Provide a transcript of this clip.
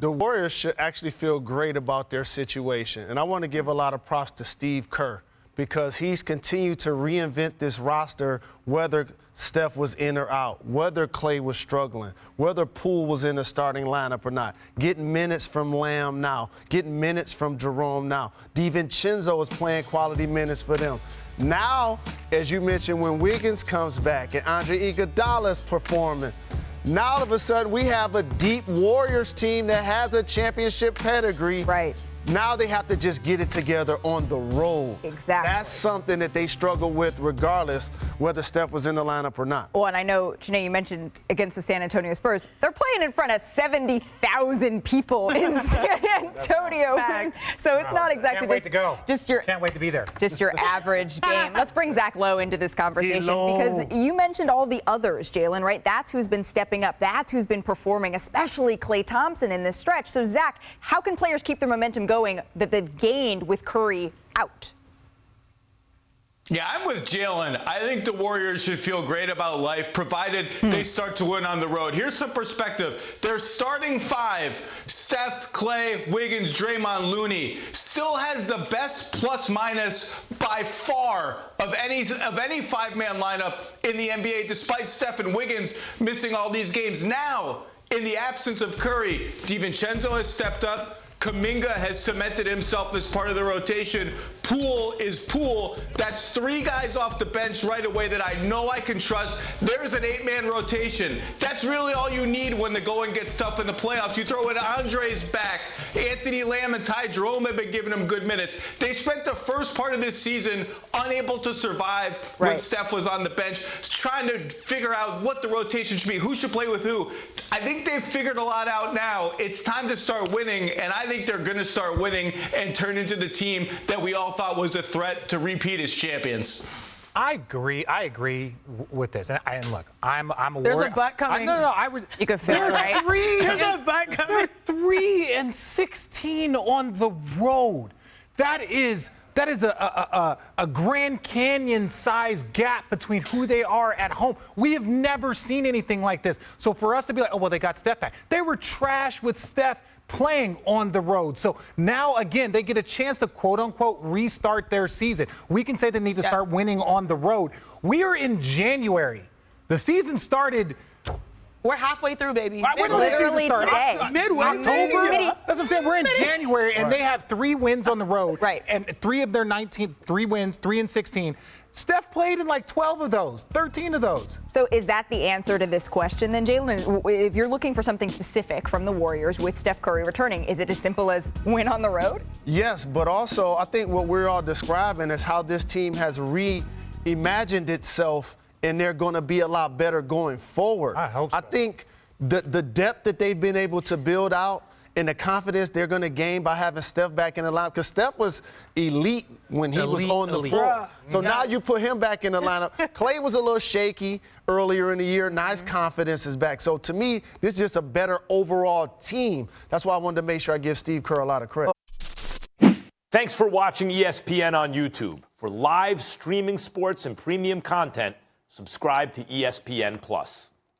The Warriors should actually feel great about their situation. And I want to give a lot of props to Steve Kerr because he's continued to reinvent this roster, whether Steph was in or out, whether Klay was struggling, whether Poole was in the starting lineup or not, getting minutes from Lamb now, getting minutes from Jerome now. DiVincenzo is playing quality minutes for them. Now, as you mentioned, when Wiggins comes back and Andre Iguodala's performing, now all of a sudden we have a deep Warriors team that has a championship pedigree. Right. Now they have to just get it together on the road. Exactly. That's something that they struggle with regardless whether Steph was in the lineup or not. Well, and I know, Janae, you mentioned against the San Antonio Spurs, they're playing in front of 70,000 people in San Antonio. So it's not exactly Can't wait to go. Can't wait to be there. Just your average game. Let's bring Zach Lowe into this conversation because you mentioned all the others, Jalen, right? That's who's been stepping up. That's who's been performing, especially Klay Thompson in this stretch. So, Zach, how can players keep their momentum going that they've gained with Curry out? Yeah, I'm with Jalen. I think the Warriors should feel great about life, provided they start to win on the road. Here's some perspective. Their starting five, Steph, Klay, Wiggins, Draymond, Looney, still has the best plus-minus by far of any five-man lineup in the NBA, despite Steph and Wiggins missing all these games. Now, in the absence of Curry, DiVincenzo has stepped up. Kuminga has cemented himself as part of the rotation. Poole is Poole. That's three guys off the bench right away that I know I can trust. There's an eight-man rotation. That's really all you need when the going gets tough in the playoffs. You throw in Andre's back. Anthony Lamb and Ty Jerome have been giving him good minutes. They spent the first part of this season unable to survive when Steph was on the bench, trying to figure out what the rotation should be, who should play with who. I think they've figured a lot out now. It's time to start winning, and I think they're going to start winning and turn into the team that we all thought was a threat to repeat as champions. I agree with this. And look, I'm a There's a butt coming. You could feel it, right? There's a butt coming. They're 3-16 on the road. That is a Grand Canyon-sized gap between who they are at home. We have never seen anything like this. So for us to be like, oh, well, they got Steph back. They were trash with Steph playing on the road. So now, again, they get a chance to, quote-unquote, restart their season. We can say they need to start winning on the road. We are in January. The season started. We're halfway through, baby. When did the season start? Midway. October? That's what I'm saying. We're in January, and they have 3 wins on the road. Right. And 3 of their 19, 3 wins, 3 and 16. Steph played in like 12 of those, 13 of those. So is that the answer to this question then, Jalen? If you're looking for something specific from the Warriors with Steph Curry returning, is it as simple as win on the road? Yes, but also I think what we're all describing is how this team has reimagined itself, and they're going to be a lot better going forward. I hope so. I think the depth that they've been able to build out and the confidence they're going to gain by having Steph back in the lineup, because Steph was elite when he was on the floor. So now you put him back in the lineup. Klay was a little shaky earlier in the year. Now his confidence is back. So to me, this is just a better overall team. That's why I wanted to make sure I give Steve Kerr a lot of credit. Thanks for watching ESPN on YouTube. For live streaming sports and premium content, subscribe to ESPN+.